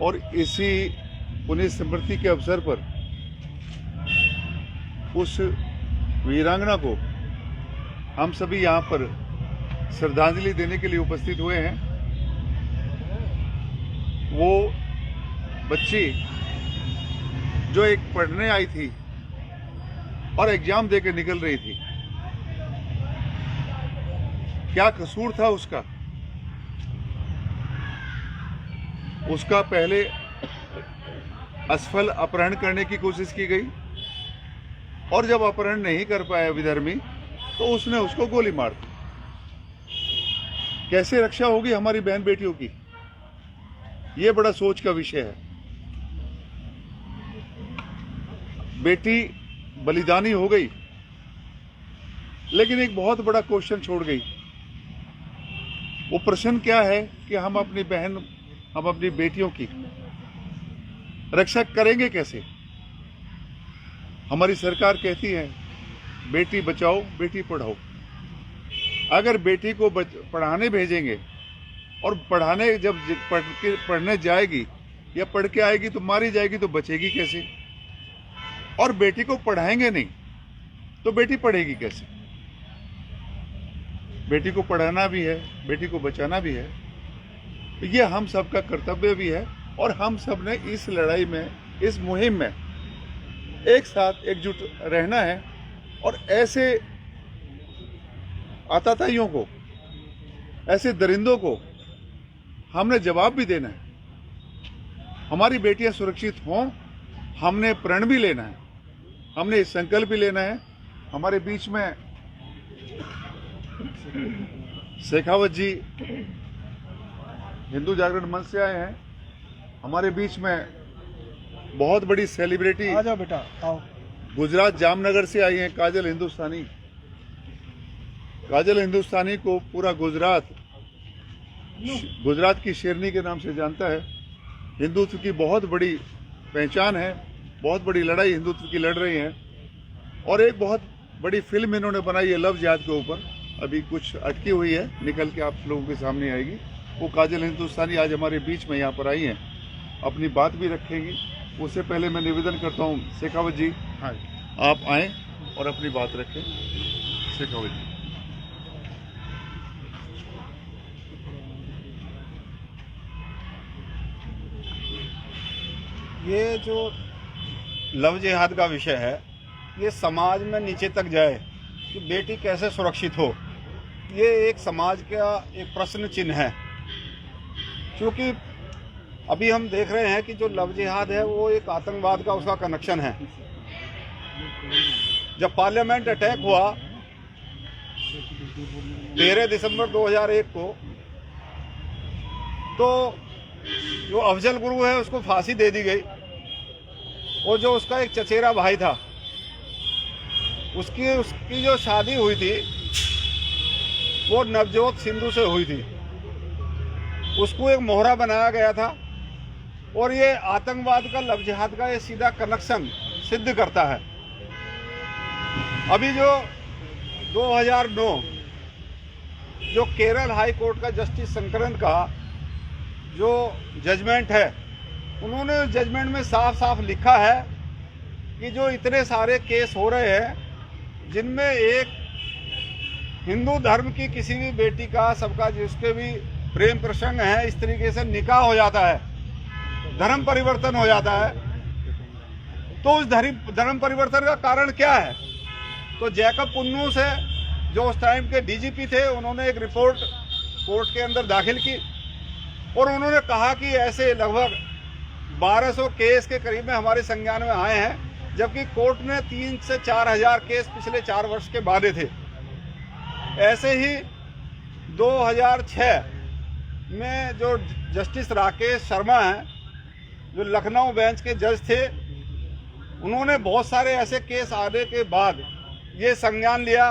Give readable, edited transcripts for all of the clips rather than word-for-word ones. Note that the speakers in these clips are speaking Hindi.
और इसी पुण्य स्मृति के अवसर पर उस वीरांगना को हम सभी यहाँ पर श्रद्धांजलि देने के लिए उपस्थित हुए हैं। वो बच्ची जो एक पढ़ने आई थी और एग्जाम देकर निकल रही थी, क्या कसूर था उसका? उसका पहले असफल अपहरण करने की कोशिश की गई और जब अपहरण नहीं कर पाया विधर्मी तो उसने उसको गोली मार दी। कैसे रक्षा होगी हमारी बहन बेटियों की? ये बड़ा सोच का विषय है। बेटी बलिदानी हो गई, लेकिन एक बहुत बड़ा क्वेश्चन छोड़ गई। वो प्रश्न क्या है कि हम अपनी बहन, हम अपनी बेटियों की रक्षा करेंगे कैसे? हमारी सरकार कहती है बेटी बचाओ बेटी पढ़ाओ। अगर बेटी को पढ़ाने भेजेंगे और पढ़ाने जब पढ़ने जाएगी या पढ़ के आएगी तो मारी जाएगी, तो बचेगी कैसे? और बेटी को पढ़ाएंगे नहीं तो बेटी पढ़ेगी कैसे? बेटी को पढ़ाना भी है, बेटी को बचाना भी है। ये हम सबका कर्तव्य भी है और हम सब ने इस लड़ाई में, इस मुहिम में एक साथ एकजुट रहना है और ऐसे आतताइयों को, ऐसे दरिंदों को हमने जवाब भी देना है। हमारी बेटियां सुरक्षित हों, हमने प्रण भी लेना है, हमने संकल्प भी लेना है। हमारे बीच में शेखावत जी हिंदू जागरण मंच से आए हैं। हमारे बीच में बहुत बड़ी सेलिब्रिटी, आ जाओ बेटा आओ, गुजरात जामनगर से आई हैं काजल हिंदुस्तानी। काजल हिंदुस्तानी को पूरा गुजरात की शेरनी के नाम से जानता है। हिंदुत्व की बहुत बड़ी पहचान है, बहुत बड़ी लड़ाई हिंदुत्व की लड़ रही हैं। और एक बहुत बड़ी फिल्म इन्होंने बनाई है लव जिहाद के ऊपर, अभी कुछ अटकी हुई है, निकल के आप लोगों के सामने आएगी। वो काजल हिंदुस्तानी आज हमारे बीच में यहाँ पर आई हैं, अपनी बात भी रखेंगी। उससे पहले मैं निवेदन करता हूँ शेखावत जी, हाँ आप आएँ और अपनी बात रखें। शेखावत जी। ये जो लव जिहाद का विषय है, ये समाज में नीचे तक जाए कि बेटी कैसे सुरक्षित हो, ये एक समाज का एक प्रश्न चिन्ह है। क्योंकि अभी हम देख रहे हैं कि जो लव जिहाद है वो एक आतंकवाद का उसका कनेक्शन है। जब पार्लियामेंट अटैक हुआ 13 दिसंबर 2001 को, तो जो अफजल गुरु है उसको फांसी दे दी गई और जो उसका एक चचेरा भाई था उसकी जो शादी हुई थी वो नवजोत सिंधु से हुई थी। उसको एक मोहरा बनाया गया था और ये आतंकवाद का, लव जिहाद का ये सीधा कनेक्शन सिद्ध करता है। अभी जो 2009 जो केरल हाई कोर्ट का जस्टिस शंकरन का जो जजमेंट है, उन्होंने जजमेंट में साफ साफ लिखा है कि जो इतने सारे केस हो रहे हैं जिनमें एक हिंदू धर्म की किसी भी बेटी का, सबका जिसके भी प्रेम प्रसंग है, इस तरीके से निकाह हो जाता है, धर्म परिवर्तन हो जाता है, तो उस धर्म परिवर्तन का कारण क्या है? तो जैकब पुन्नू से, जो उस टाइम के डीजीपी थे, उन्होंने एक रिपोर्ट कोर्ट के अंदर दाखिल की और उन्होंने कहा कि ऐसे लगभग 1200 केस के करीब में हमारे संज्ञान में आए हैं, जबकि कोर्ट ने 3 से 4 हजार केस पिछले 4 वर्ष के बांधे थे। ऐसे ही 2006 में जो जस्टिस राकेश शर्मा हैं, जो लखनऊ बेंच के जज थे, उन्होंने बहुत सारे ऐसे केस आने के बाद ये संज्ञान लिया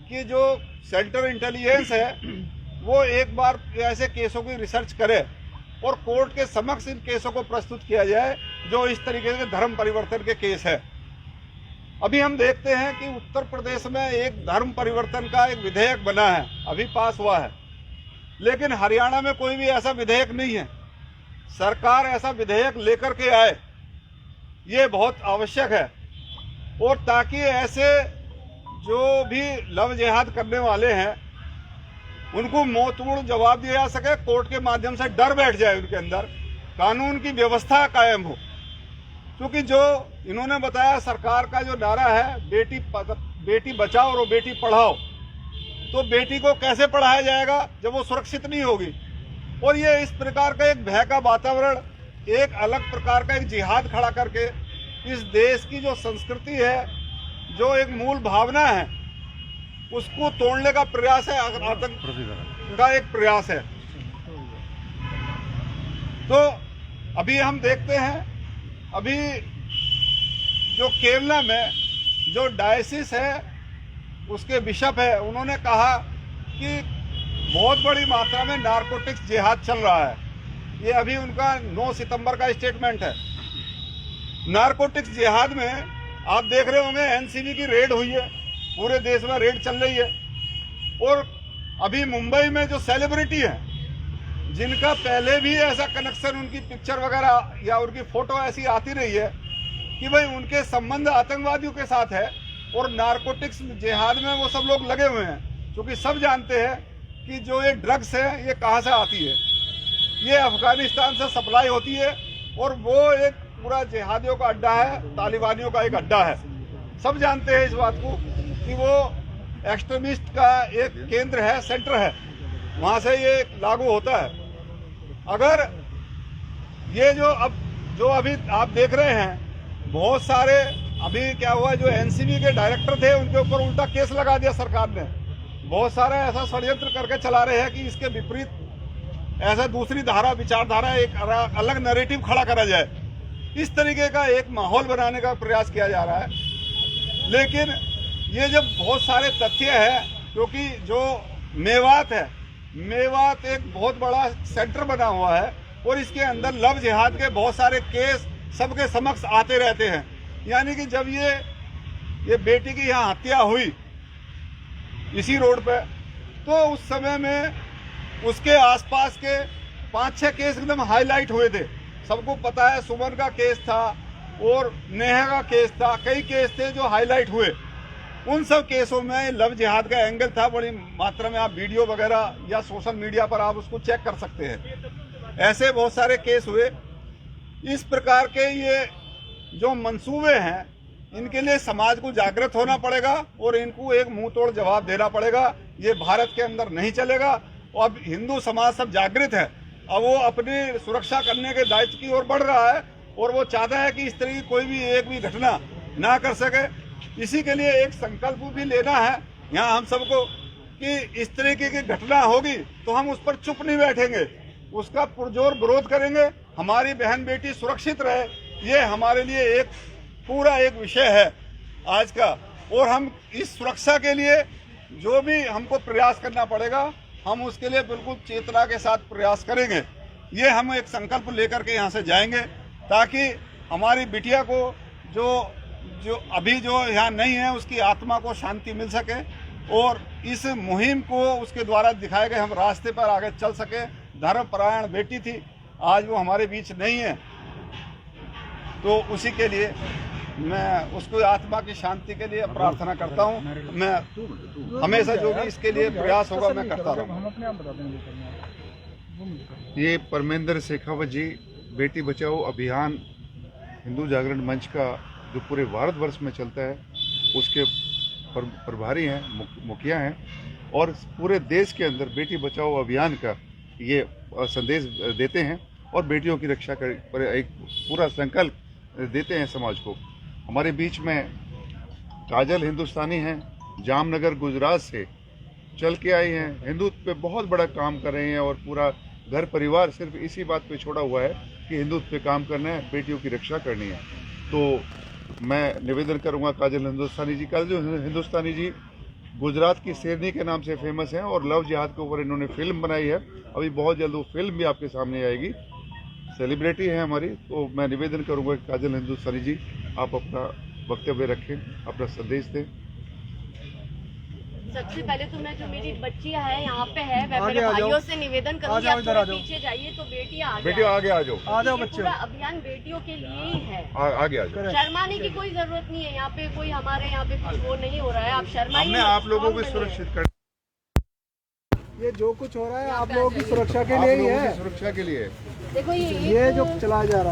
कि जो सेंट्रल इंटेलिजेंस है वो एक बार ऐसे केसों की रिसर्च करे और कोर्ट के समक्ष इन केसों को प्रस्तुत किया जाए जो इस तरीके के धर्म परिवर्तन के केस है। अभी हम देखते हैं कि उत्तर प्रदेश में एक धर्म परिवर्तन का एक विधेयक बना है, अभी पास हुआ है, लेकिन हरियाणा में कोई भी ऐसा विधेयक नहीं है। सरकार ऐसा विधेयक लेकर के आए, ये बहुत आवश्यक है। और ताकि ऐसे जो भी लव जिहाद करने वाले हैं उनको मुंहतोड़ जवाब दिया जा सके, कोर्ट के माध्यम से डर बैठ जाए उनके अंदर, कानून की व्यवस्था कायम हो। क्योंकि जो इन्होंने बताया सरकार का जो नारा है बेटी बचाओ और बेटी पढ़ाओ, तो बेटी को कैसे पढ़ाया जाएगा जब वो सुरक्षित नहीं होगी। और ये इस प्रकार का एक भय का वातावरण, एक अलग प्रकार का एक जिहाद खड़ा करके इस देश की जो संस्कृति है, जो एक मूल भावना है, उसको तोड़ने का प्रयास है, आतंक का एक प्रयास है। तो अभी हम देखते हैं, अभी जो केरला में जो डायसिस है उसके बिशप है, उन्होंने कहा कि बहुत बड़ी मात्रा में नारकोटिक्स जिहाद चल रहा है। ये अभी उनका 9 सितंबर का स्टेटमेंट है। नारकोटिक्स जिहाद में आप देख रहे होंगे एनसीबी की रेड हुई है, पूरे देश में रेड चल रही है। और अभी मुंबई में जो सेलिब्रिटी हैं जिनका पहले भी ऐसा कनेक्शन, उनकी पिक्चर वगैरह या उनकी फोटो ऐसी आती रही है कि भाई उनके संबंध आतंकवादियों के साथ है, और नारकोटिक्स जिहाद में वो सब लोग लगे हुए हैं। क्योंकि सब जानते हैं कि जो ये ड्रग्स है ये कहाँ से आती है, ये अफगानिस्तान से सप्लाई होती है, और वो एक पूरा जिहादियों का अड्डा है, तालिबानियों का एक अड्डा है। सब जानते हैं इस बात को कि वो एक्सट्रीमिस्ट का एक केंद्र है, सेंटर है, वहाँ से ये लागू होता है। अगर ये जो अभी आप देख रहे हैं, बहुत सारे अभी क्या हुआ, जो एनसीबी के डायरेक्टर थे उनके ऊपर उल्टा केस लगा दिया सरकार ने। बहुत सारा ऐसा षड्यंत्र करके चला रहे हैं कि इसके विपरीत ऐसा दूसरी धारा, विचारधारा, एक अलग नैरेटिव खड़ा करा जाए। इस तरीके का एक माहौल बनाने का प्रयास किया जा रहा है। लेकिन ये जब बहुत सारे तथ्य है, क्योंकि जो मेवात है, मेवात एक बहुत बड़ा सेंटर बना हुआ है, और इसके अंदर लव जिहाद के बहुत सारे केस सबके समक्ष आते रहते हैं। यानी कि जब ये बेटी की यहाँ हत्या हुई इसी रोड पे, तो उस समय में उसके आसपास के 5-6 केस एकदम हाईलाइट हुए थे। सबको पता है, सुमन का केस था और नेहा का केस था, कई केस थे जो हाईलाइट हुए। उन सब केसों में लव जिहाद का एंगल था बड़ी मात्रा में। आप वीडियो वगैरह या सोशल मीडिया पर आप उसको चेक कर सकते हैं। ऐसे बहुत सारे केस हुए। इस प्रकार के ये जो मंसूबे हैं, इनके लिए समाज को जागृत होना पड़ेगा और इनको एक मुंह तोड़ जवाब देना पड़ेगा। ये भारत के अंदर नहीं चलेगा। और अब हिंदू समाज सब जागृत है, अब वो अपनी सुरक्षा करने के दायित्व की ओर बढ़ रहा है, और वो चाहता है कि इस तरह की कोई भी एक भी घटना ना कर सके। इसी के लिए एक संकल्प भी लेना है यहाँ हम सबको कि इस तरीके की घटना होगी तो हम उस पर चुप नहीं बैठेंगे, उसका पुरजोर विरोध करेंगे। हमारी बहन बेटी सुरक्षित रहे, ये हमारे लिए एक पूरा एक विषय है आज का। और हम इस सुरक्षा के लिए जो भी हमको प्रयास करना पड़ेगा, हम उसके लिए बिल्कुल चेतना के साथ प्रयास करेंगे। ये हम एक संकल्प लेकर के यहाँ से जाएंगे, ताकि हमारी बिटिया को जो अभी जो यहाँ नहीं है उसकी आत्मा को शांति मिल सके, और इस मुहिम को उसके द्वारा दिखाए गए हम रास्ते पर आगे चल सके। धर्मपरायण बेटी थी, आज वो हमारे बीच नहीं है, तो उसी के लिए मैं उसको आत्मा की शांति के लिए प्रार्थना करता हूँ। मैं हमेशा जो भी इसके लिए प्रयास होगा मैं करता रहूँगा। ये परमेंद्र शेखावत जी बेटी बचाओ अभियान हिंदू जागरण मंच का जो पूरे भारतवर्ष में चलता है उसके प्रभारी हैं, मुखिया हैं, और पूरे देश के अंदर बेटी बचाओ अभियान का ये संदेश देते हैं और बेटियों की रक्षा कर एक पूरा संकल्प देते हैं समाज को। हमारे बीच में काजल हिंदुस्तानी हैं, जामनगर गुजरात से चल के आई हैं, हिंदुत्व पे बहुत बड़ा काम कर रहे हैं, और पूरा घर परिवार सिर्फ इसी बात पे छोड़ा हुआ है कि हिंदुत्व पे काम करना है, बेटियों की रक्षा करनी है। तो मैं निवेदन करूंगा काजल हिंदुस्तानी जी का, जो हिंदुस्तानी जी गुजरात की शेरनी के नाम से फेमस हैं और लव जिहाद के ऊपर इन्होंने फिल्म बनाई है। अभी बहुत जल्द वो फिल्म भी आपके सामने आएगी। सेलिब्रिटी है हमारी, तो मैं निवेदन करूंगा कि काजल हिंदुस्तानी जी आप अपना वक्तव्य रखें, अपना संदेश दें। सबसे पहले तो मैं जो मेरी बच्चियां हैं यहाँ पे है, मैं मेरे भाइयों से निवेदन करूंगी आप थोड़ा पीछे जाइए तो बेटियां आगे आ जाओ। ये पूरा अभियान बेटियों के लिए ही है। आगे आ जाओ। शर्माने की कोई जरूरत नहीं है, यहाँ पे कोई हमारे यहाँ पे कुछ वो नहीं हो रहा है, आप शर्माइए। हमने आप लोगों को सुरक्षित कर, ये जो कुछ हो रहा है आप लोगों की सुरक्षा के लिए ही है। सुरक्षा के लिए देखो ये जो चलाया जा रहा है।